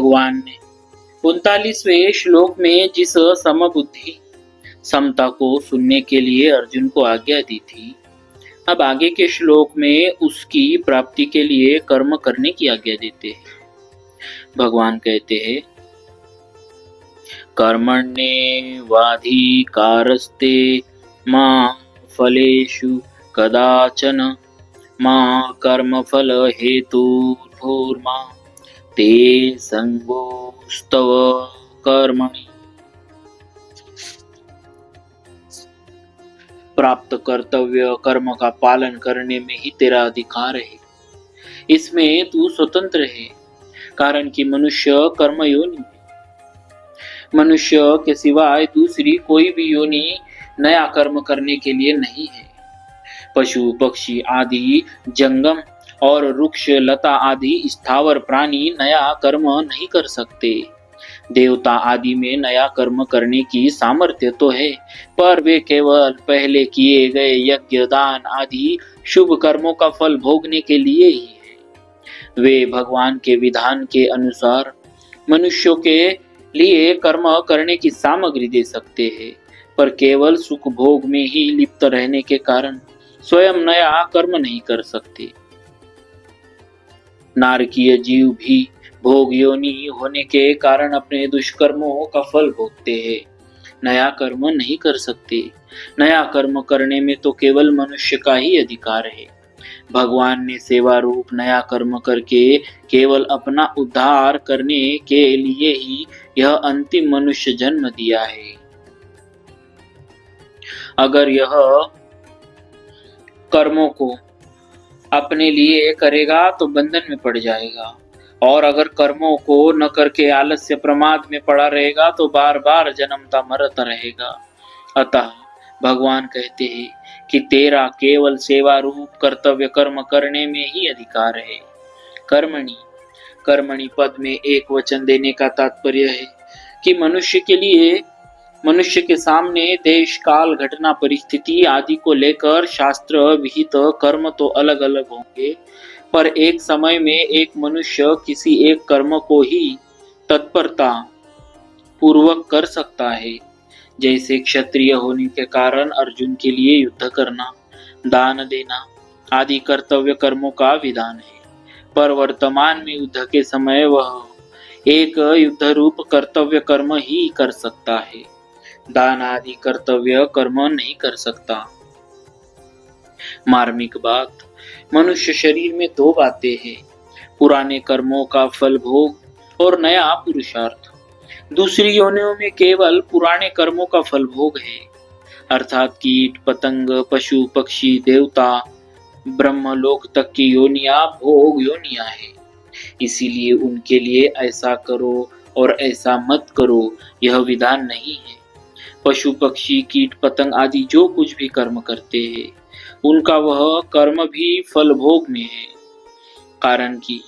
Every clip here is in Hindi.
भगवान ने 39वें श्लोक में जिस समबुद्धि समता को सुनने के लिए अर्जुन को आज्ञा दी थी, अब आगे के श्लोक में उसकी प्राप्ति के लिए कर्म करने की आज्ञा देते हैं। भगवान कहते हैं, कर्मण्येवाधिकारस्ते मा फलेषु कदाचन मा कर्मफल हेतुर्भूर्मा ते संगोस्तव कर्मणि। प्राप्त कर्तव्य कर्म का पालन करने में ही तेरा अधिकार है, इसमें तू स्वतंत्र है, कारण कि मनुष्य कर्म योनि है। मनुष्य के सिवाय दूसरी कोई भी योनि नया कर्म करने के लिए नहीं है। पशु पक्षी आदि जंगम और वृक्ष लता आदि स्थावर प्राणी नया कर्म नहीं कर सकते। देवता आदि में नया कर्म करने की सामर्थ्य तो है, पर वे केवल पहले किए गए यज्ञ दान आदि शुभ कर्मों का फल भोगने के लिए ही है। वे भगवान के विधान के अनुसार मनुष्यों के लिए कर्म करने की सामग्री दे सकते हैं, पर केवल सुख भोग में ही लिप्त रहने के कारण स्वयं नया कर्म नहीं कर सकते। नारकीय जीव भी भोग योनि होने के कारण अपने दुष्कर्मों का फल भोगते हैं, नया कर्म नहीं कर सकते। नया कर्म करने में तो केवल मनुष्य का ही अधिकार है। भगवान ने सेवा रूप नया कर्म करके केवल अपना उद्धार करने के लिए ही यह अंतिम मनुष्य जन्म दिया है। अगर यह कर्मों को अपने लिए करेगा तो बंधन में पड़ जाएगा, और अगर कर्मों को न करके आलस्य प्रमाद में पड़ा रहेगा तो बार बार जन्मता मरता रहेगा। अतः भगवान कहते हैं कि तेरा केवल सेवा रूप कर्तव्य कर्म करने में ही अधिकार है। कर्मणि कर्मणि पद में एक वचन देने का तात्पर्य है कि मनुष्य के सामने देश काल घटना परिस्थिति आदि को लेकर शास्त्र विहित कर्म तो अलग अलग होंगे, पर एक समय में एक मनुष्य किसी एक कर्म को ही तत्परता पूर्वक कर सकता है। जैसे क्षत्रिय होने के कारण अर्जुन के लिए युद्ध करना, दान देना आदि कर्तव्य कर्मों का विधान है, पर वर्तमान में युद्ध के समय वह एक युद्ध रूप कर्तव्य कर्म ही कर सकता है, दान आदि कर्तव्य कर्म नहीं कर सकता। मार्मिक बात, मनुष्य शरीर में दो बातें हैं, पुराने कर्मों का फल भोग और नया पुरुषार्थ। दूसरी योनियों में केवल पुराने कर्मों का फल भोग है, अर्थात कीट पतंग पशु पक्षी देवता ब्रह्मलोक तक की योनियां भोग योनियां हैं। इसीलिए उनके लिए ऐसा करो और ऐसा मत करो यह विधान नहीं है। पशु पक्षी कीट पतंग आदि जो कुछ भी कर्म करते हैं उनका वह कर्म भी फल भोग में है, कारण कि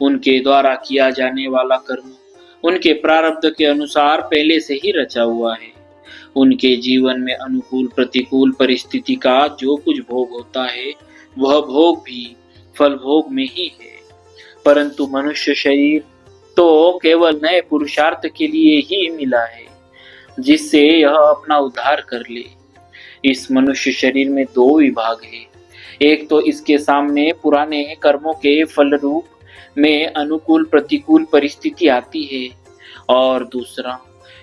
उनके द्वारा किया जाने वाला कर्म उनके प्रारब्ध के अनुसार पहले से ही रचा हुआ है। उनके जीवन में अनुकूल प्रतिकूल परिस्थिति का जो कुछ भोग होता है वह भोग भी फल भोग में ही है। परंतु मनुष्य शरीर तो केवल नए पुरुषार्थ के लिए ही मिला है, जिससे यह अपना उद्धार कर ले। इस मनुष्य शरीर में दो विभाग है, एक तो इसके सामने पुराने कर्मों के फल रूप में अनुकूल प्रतिकूल परिस्थिति आती है, और दूसरा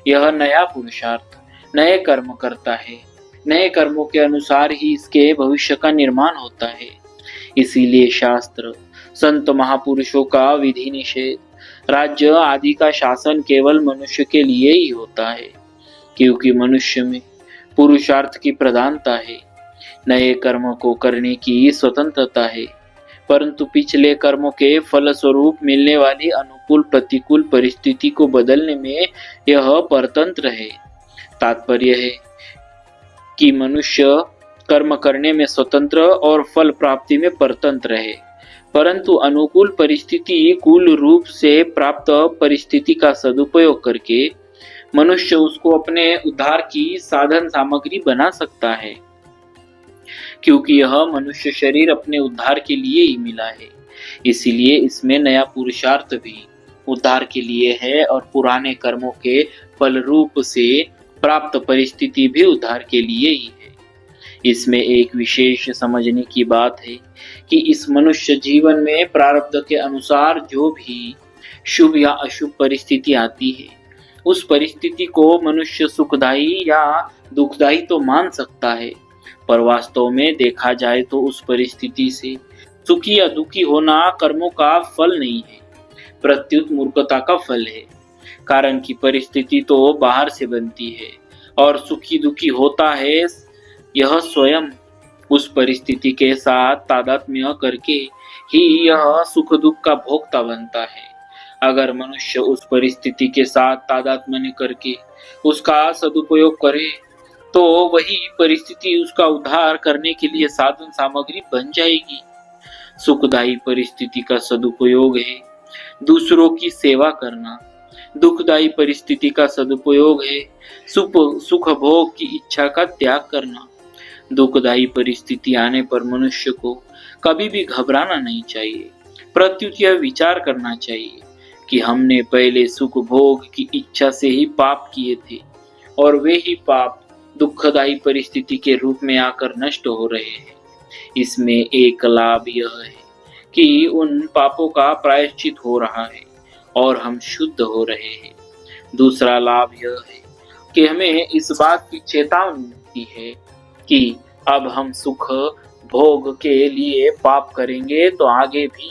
यह नया पुरुषार्थ नए कर्म करता है। नए कर्मों के अनुसार ही इसके भविष्य का निर्माण होता है। इसीलिए शास्त्र संत महापुरुषों का विधि निषेध राज्य आदि का शासन केवल मनुष्य के लिए ही होता है, क्योंकि मनुष्य में पुरुषार्थ की प्रधानता है, नए कर्म को करने की स्वतंत्रता है, परंतु पिछले कर्मों के फल स्वरूप मिलने वाली अनुकूल प्रतिकूल परिस्थिति को बदलने में यह परतंत्र है। तात्पर्य है कि मनुष्य कर्म करने में स्वतंत्र और फल प्राप्ति में परतंत्र है, परंतु अनुकूल परिस्थिति कूल रूप से प्राप्त परिस्थिति का सदुपयोग करके मनुष्य उसको अपने उद्धार की साधन सामग्री बना सकता है, क्योंकि यह मनुष्य शरीर अपने उद्धार के लिए ही मिला है। इसीलिए इसमें नया पुरुषार्थ भी उद्धार के लिए है और पुराने कर्मों के फल रूप से प्राप्त परिस्थिति भी उद्धार के लिए ही है। इसमें एक विशेष समझने की बात है कि इस मनुष्य जीवन में प्रारब्ध के अनुसार जो भी शुभ या अशुभ परिस्थिति आती है, उस परिस्थिति को मनुष्य सुखदायी या दुखदायी तो मान सकता है, पर वास्तव में देखा जाए तो उस परिस्थिति से सुखी या दुखी होना कर्मों का फल नहीं है, प्रत्युत मूर्खता का फल है। कारण की परिस्थिति तो बाहर से बनती है और सुखी दुखी होता है यह स्वयं उस परिस्थिति के साथ तादात्म्य करके ही यह सुख दुख का भोक्ता बनता है। अगर मनुष्य उस परिस्थिति के साथ तादात्म्य करके उसका सदुपयोग करे तो वही परिस्थिति उसका उद्धार करने के लिए साधन सामग्री बन जाएगी। सुखदायी परिस्थिति का सदुपयोग है दूसरों की सेवा करना, दुखदायी परिस्थिति का सदुपयोग है सुख भोग की इच्छा का त्याग करना। दुखदायी परिस्थिति आने पर मनुष्य को कभी भी घबराना नहीं चाहिए, प्रत्युत यह विचार करना चाहिए कि हमने पहले सुख भोग की इच्छा से ही पाप किए थे और वे ही पाप दुखदायी परिस्थिति के रूप में आकर नष्ट हो रहे हैं। इसमें एक लाभ यह है कि उन पापों का प्रायश्चित हो रहा है और हम शुद्ध हो रहे हैं। दूसरा लाभ यह है कि हमें इस बात की चेतावनी मिलती है कि अब हम सुख भोग के लिए पाप करेंगे तो आगे भी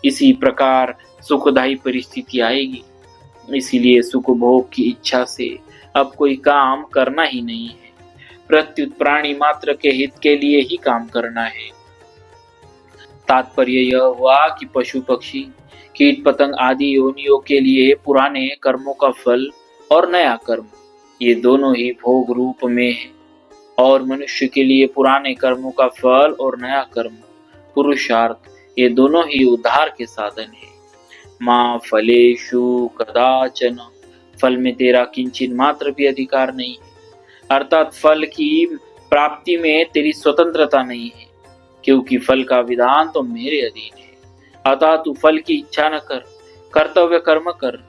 इसी प्रकार सुखदायी परिस्थिति आएगी। इसीलिए सुख भोग की इच्छा से अब कोई काम करना ही नहीं है, प्रत्युत प्राणी मात्र के हित के लिए ही काम करना है। तात्पर्य यह हुआ कि पशु पक्षी कीट पतंग आदि योनियों के लिए पुराने कर्मों का फल और नया कर्म ये दोनों ही भोग रूप में है, और मनुष्य के लिए पुराने कर्मों का फल और नया कर्म पुरुषार्थ ये दोनों ही उद्धार के साधन है। माँ फलेषु कदाचन, फल में तेरा किंचित मात्र भी अधिकार नहीं है, अर्थात फल की प्राप्ति में तेरी स्वतंत्रता नहीं है, क्योंकि फल का विधान तो मेरे अधीन है। अतः तू फल की इच्छा न कर, कर्तव्य कर्म कर।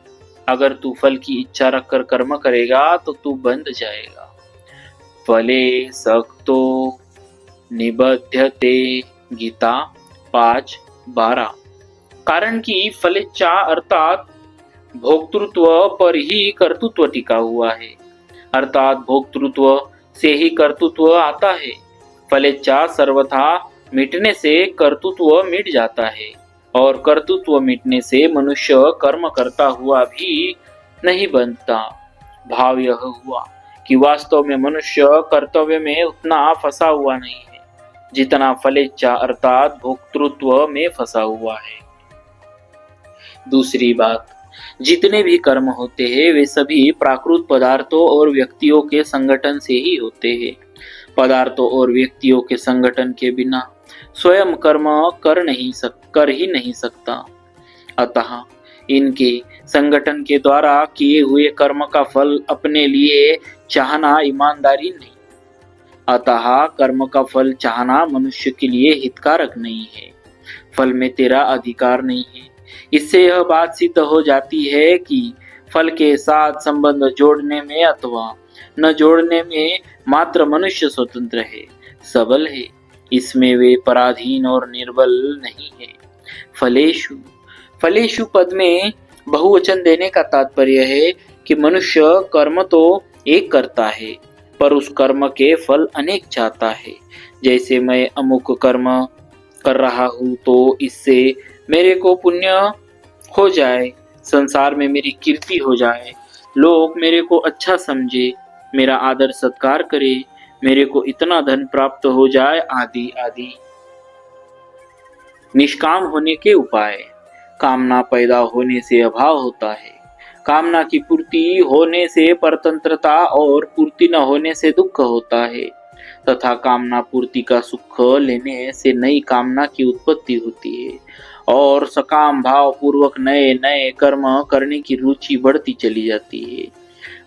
अगर तू फल की इच्छा रखकर कर्म करेगा तो तू बंध जाएगा। फले सक्तो निबध्यते, गीता 5:12। कारण कि फलेच्छा अर्थात भोक्तृत्व पर ही कर्तृत्व टिका हुआ है, अर्थात भोक्तृत्व से ही कर्तृत्व आता है। फलेच्छा सर्वथा मिटने से कर्तृत्व मिट जाता है और कर्तृत्व मिटने से मनुष्य कर्म करता हुआ भी नहीं बनता। भाव यह हुआ कि वास्तव में मनुष्य कर्तव्य में उतना फंसा हुआ नहीं है जितना फलेच्छा अर्थात भोक्तृत्व में फंसा हुआ है। दूसरी बात, जितने भी कर्म होते हैं वे सभी प्राकृत पदार्थों और व्यक्तियों के संगठन से ही होते हैं। पदार्थों और व्यक्तियों के संगठन के बिना स्वयं कर्म कर ही नहीं सकता। अतः इनके संगठन के द्वारा किए हुए कर्म का फल अपने लिए चाहना ईमानदारी नहीं। अतः कर्म का फल चाहना मनुष्य के लिए हितकारक नहीं है। फल में तेरा अधिकार नहीं है। इससे यह बात सिद्ध हो जाती है कि फल के साथ संबंध जोड़ने में अथवा न जोड़ने में मात्र मनुष्य स्वतंत्र है, सबल है। इसमें वे पराधीन और निर्बल नहीं है। फलेषु, फलेषु पद में बहुवचन देने का तात्पर्य है कि मनुष्य कर्म तो एक करता है पर उस कर्म के फल अनेक चाहता है। जैसे मैं अमुक कर्म कर रहा हूँ तो इससे मेरे को पुण्य हो जाए, संसार में मेरी कीर्ति हो जाए, लोग मेरे को अच्छा समझे, मेरा आदर सत्कार करे, मेरे को इतना धन प्राप्त हो जाए आदि आदि। निष्काम होने के उपाय। कामना पैदा होने से अभाव होता है, कामना की पूर्ति होने से परतंत्रता और पूर्ति न होने से दुख होता है, तथा कामना पूर्ति का सुख लेने से नई कामना की उत्पत्ति होती है और सकाम भाव पूर्वक नए नए कर्म करने की रुचि बढ़ती चली जाती है।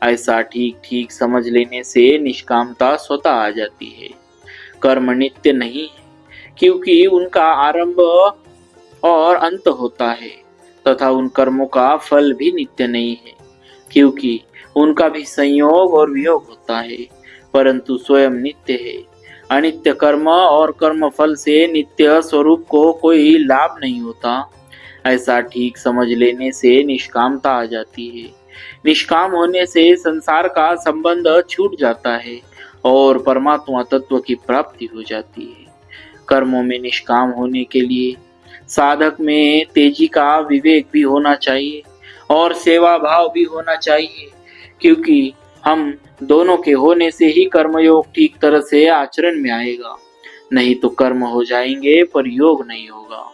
ऐसा ठीक ठीक समझ लेने से निष्कामता स्वतः आ जाती है। कर्म नित्य नहीं है क्योंकि उनका आरंभ और अंत होता है, तथा उन कर्मों का फल भी नित्य नहीं है, क्योंकि उनका भी संयोग और वियोग होता है, परंतु स्वयं नित्य है। अनित्य कर्म और कर्म फल से नित्य स्वरूप को कोई लाभ नहीं होता। ऐसा ठीक समझ लेने से निष्कामता आ जाती है। निष्काम होने से संसार का संबंध छूट जाता है और परमात्मा तत्व की प्राप्ति हो जाती है। कर्मों में निष्काम होने के लिए साधक में तेजी का विवेक भी होना चाहिए और सेवा भाव भी होना चाहिए, क्योंकि हम दोनों के होने से ही कर्मयोग ठीक तरह से आचरण में आएगा। नहीं तो कर्म हो जाएंगे पर योग नहीं होगा।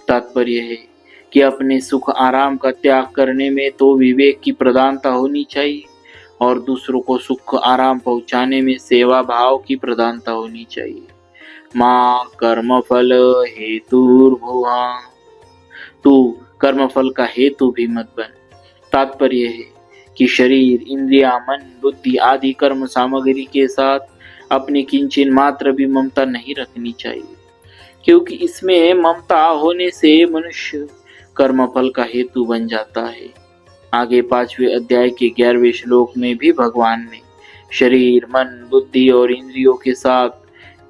तात्पर्य है कि अपने सुख आराम का त्याग करने में तो विवेक की प्रधानता होनी चाहिए और दूसरों को सुख आराम पहुंचाने में सेवा भाव की प्रधानता होनी चाहिए। माँ कर्मफल हेतुर्भुवा, तू कर्मफल का हेतु भी मत बन। तात्पर्य है कि शरीर, इंद्रिया, मन, बुद्धि आदि कर्म सामग्री के साथ अपनी किंचन मात्र भी ममता नहीं रखनी चाहिए, क्योंकि इसमें ममता होने से मनुष्य कर्मफल का हेतु बन जाता है। आगे 5वें अध्याय के 11वें श्लोक में भी भगवान ने शरीर, मन, बुद्धि और इंद्रियों के साथ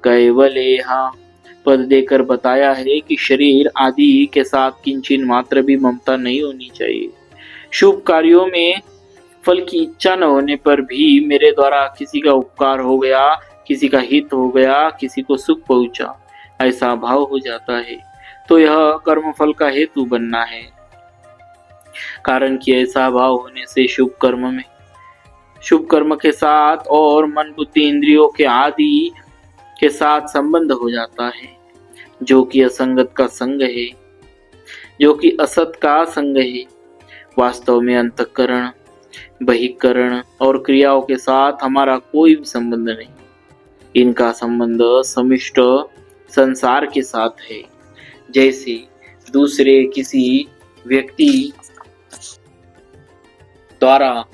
कैवलेहा पद देकर बताया है कि शरीर आदि के साथ किंचन मात्र भी ममता नहीं होनी चाहिए। शुभ कार्यों में फल की इच्छा न होने पर भी मेरे द्वारा किसी का उपकार हो गया, किसी का हित हो गया, किसी को सुख पहुंचा, ऐसा भाव हो जाता है, तो यह कर्म फल का हेतु बनना है। कारण कि ऐसा भाव होने से शुभ कर्म के साथ और मन, बुद्धि, इंद्रियों के आदि के साथ संबंध हो जाता है, जो कि असंगत का संग है, जो कि असत का संग है। वास्तव में अंतःकरण, बहिःकरण और क्रियाओं के साथ हमारा कोई भी संबंध नहीं। इनका संबंध समिष्ट संसार के साथ है। जैसे दूसरे किसी व्यक्ति द्वारा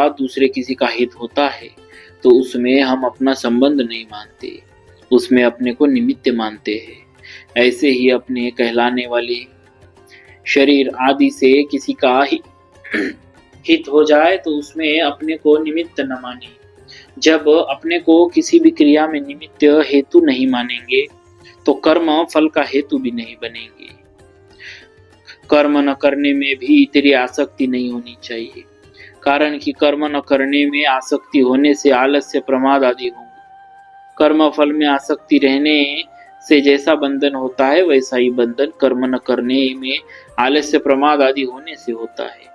दूसरे किसी का हित होता है, तो उसमें हम अपना संबंध नहीं मानते, उसमें अपने को निमित्त मानते हैं। ऐसे ही अपने कहलाने वाले शरीर आदि से किसी का हित हो जाए तो उसमें अपने को निमित्त न माने। जब अपने को किसी भी क्रिया में निमित्त हेतु नहीं मानेंगे तो कर्म फल का हेतु भी नहीं बनेंगे। कर्म न करने में भी इतनी आसक्ति नहीं होनी चाहिए, कारण कि कर्म न करने में आसक्ति होने से आलस्य, प्रमाद आदि होंगे। कर्म फल में आसक्ति रहने से जैसा बंधन होता है, वैसा ही बंधन कर्म न करने में आलस्य, प्रमाद आदि होने से होता है।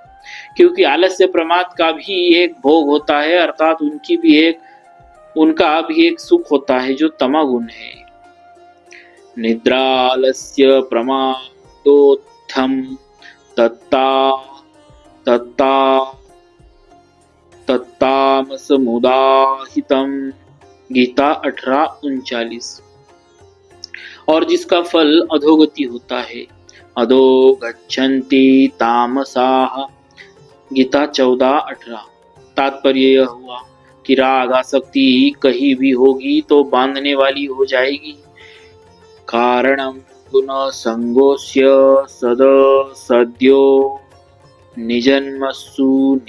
क्योंकि आलस्य प्रमाद का भी एक भोग होता है, अर्थात उनका भी एक सुख होता है जो तमोगुण है। निद्रालस्य प्रमादोत्थम तत्तामसमुदाहितम, गीता 18:39। और जिसका फल अधोगति होता है, अधो गच्छन्ति तामसाः, गीता 14:18। तात्पर्य यह हुआ कि राग आसक्ति कहीं भी होगी तो बांधने वाली हो जाएगी। कारणं गुण संगोस्य सद सद्यो निजन्मसु,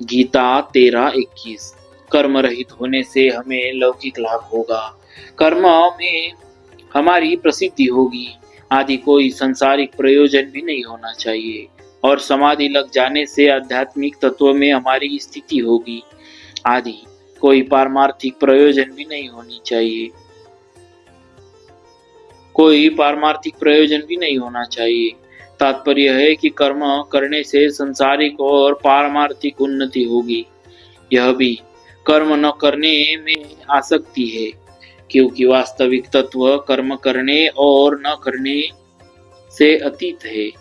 गीता 13:21। कर्म रहित होने से हमें लौकिक लाभ होगा, कर्म में हमारी प्रसिद्धि होगी, आदि कोई सांसारिक प्रयोजन भी नहीं होना चाहिए, और समाधि लग जाने से आध्यात्मिक तत्व में हमारी स्थिति होगी, आदि कोई पारमार्थिक प्रयोजन भी नहीं होना चाहिए। तात्पर्य है कि कर्म करने से सांसारिक और पारमार्थिक उन्नति होगी। यह भी कर्म न करने में आसक्ति है, क्योंकि वास्तविक तत्व कर्म करने और न करने से अतीत है।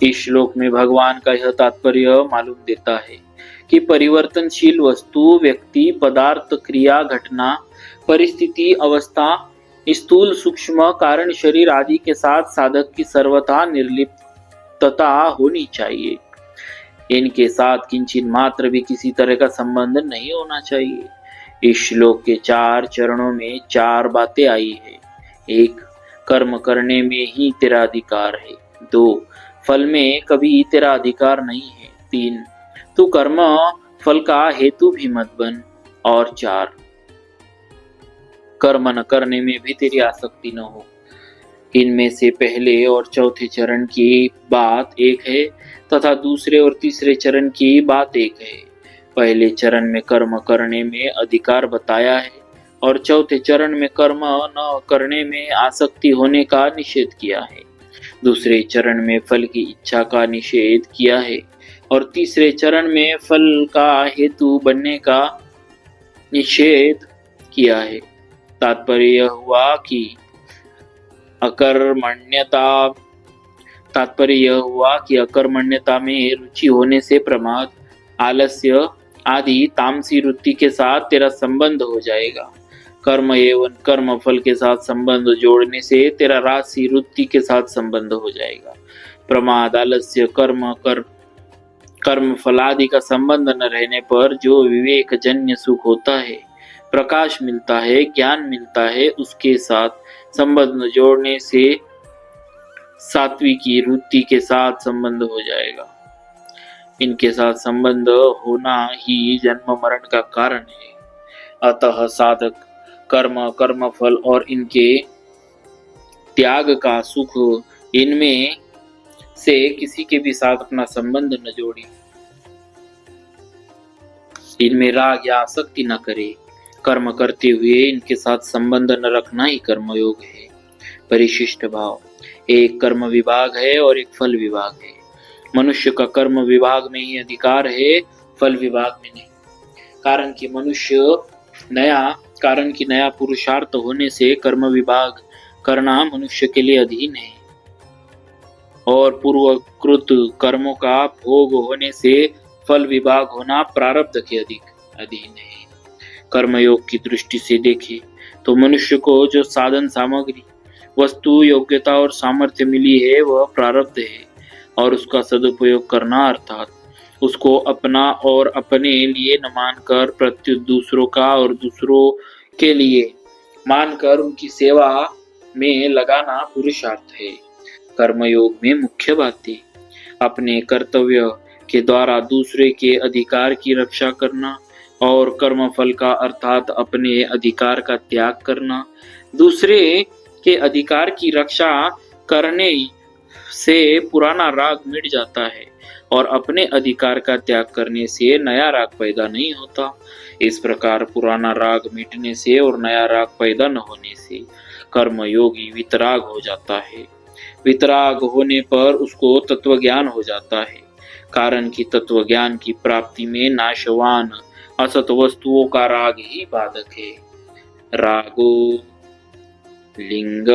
इस श्लोक में भगवान का यह तात्पर्य मालूम देता है कि परिवर्तनशील वस्तु, व्यक्ति, पदार्थ, क्रिया, घटना, परिस्थिति, अवस्था, स्थूल सूक्ष्म कारण, शरीर आदि के साथ साधक की सर्वथा निर्लिप्तता होनी चाहिए। इनके साथ किंचित मात्र भी किसी तरह का संबंध नहीं होना चाहिए। इस श्लोक के 4 चरणों में 4 बातें आई है। 1. कर्म करने में ही तेरा अधिकार है। 2. फल में कभी तेरा अधिकार नहीं है। 3. तू कर्म फल का हेतु भी मत बन। और 4. कर्म न करने में भी तेरी आसक्ति न हो। इनमें से पहले और चौथे चरण की बात एक है तथा दूसरे और तीसरे चरण की बात एक है। पहले चरण में कर्म करने में अधिकार बताया है और चौथे चरण में कर्म न करने में आसक्ति होने का निषेध किया है। दूसरे चरण में फल की इच्छा का निषेध किया है और तीसरे चरण में फल का हेतु बनने का निषेध किया है। तात्पर्य यह हुआ कि अकर्मण्यता में रुचि होने से प्रमाद, आलस्य आदि तामसी वृत्ति के साथ तेरा संबंध हो जाएगा। कर्म एवं कर्म फल के साथ संबंध जोड़ने से तेरा राशि वृत्ति के साथ संबंध हो जाएगा। प्रमाद, आलस्य, कर्म फलादि का संबंध न रहने पर जो विवेक जन्य सुख होता है, प्रकाश मिलता है, ज्ञान मिलता है, उसके साथ संबंध जोड़ने से सात्विकी वृत्ति के साथ संबंध हो जाएगा। इनके साथ संबंध होना ही जन्म मरण का कारण है। अतः साधक कर्म फल और इनके त्याग का सुख, इनमें से किसी के भी साथ अपना संबंध न जोड़े, इनमें राग या आसक्ति न करे। कर्म करते हुए इनके साथ संबंध न रखना ही कर्मयोग है। परिशिष्ट भाव, एक कर्म विभाग है और एक फल विभाग है। मनुष्य का कर्म विभाग में ही अधिकार है, फल विभाग में नहीं। कारण कि नया पुरुषार्थ होने से कर्म विभाग करना मनुष्य के लिए अधीन है और पूर्वकृत कर्मों का भोग होने से फल विभाग होना प्रारब्ध के अधीन है। कर्मयोग की दृष्टि से देखें तो मनुष्य को जो साधन सामग्री, वस्तु, योग्यता और सामर्थ्य मिली है वह प्रारब्ध है और उसका सदुपयोग करना अर्थात उसको अपना और अपने लिए न मानकर प्रत्युत दूसरों का और दूसरों के लिए मानकर उनकी सेवा में लगाना पुरुषार्थ है। कर्मयोग में मुख्य बातें अपने कर्तव्य के द्वारा दूसरे के अधिकार की रक्षा करना और कर्मफल का अर्थात अपने अधिकार का त्याग करना। दूसरे के अधिकार की रक्षा करने से पुराना राग मिट जाता है और अपने अधिकार का त्याग करने से नया राग पैदा नहीं होता। इस प्रकार पुराना राग मिटने से और नया राग पैदा न होने से कर्मयोगी वितराग हो जाता है। वितराग होने पर उसको तत्वज्ञान हो जाता है। कारण कि तत्वज्ञान की प्राप्ति में नाशवान असत वस्तुओं का राग ही बाधक है। रागो लिंग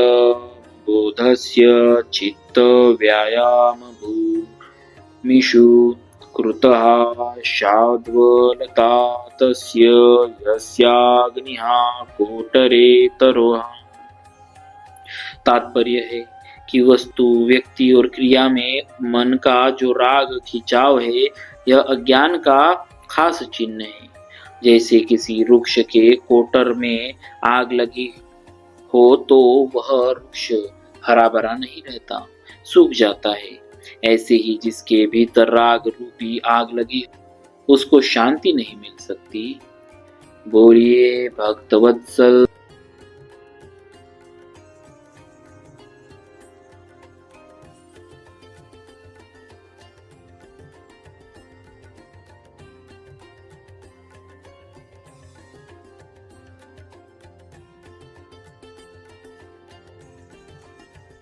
बोधस्य चित्त व्यायाम भूमिषु कृतः शाद्वलता तस्य यस्याग्निः कोटरे तरोः। तात्पर्य है कि वस्तु, व्यक्ति और क्रिया में मन का जो राग खिंचाव है यह अज्ञान का खास चिन्ह है। जैसे किसी वृक्ष के कोटर में आग लगी हो तो वह वृक्ष हरा भरा नहीं रहता, सूख जाता है। ऐसे ही जिसके भीतर राग रूपी आग लगी उसको शांति नहीं मिल सकती। बोलिए भक्तवत्सल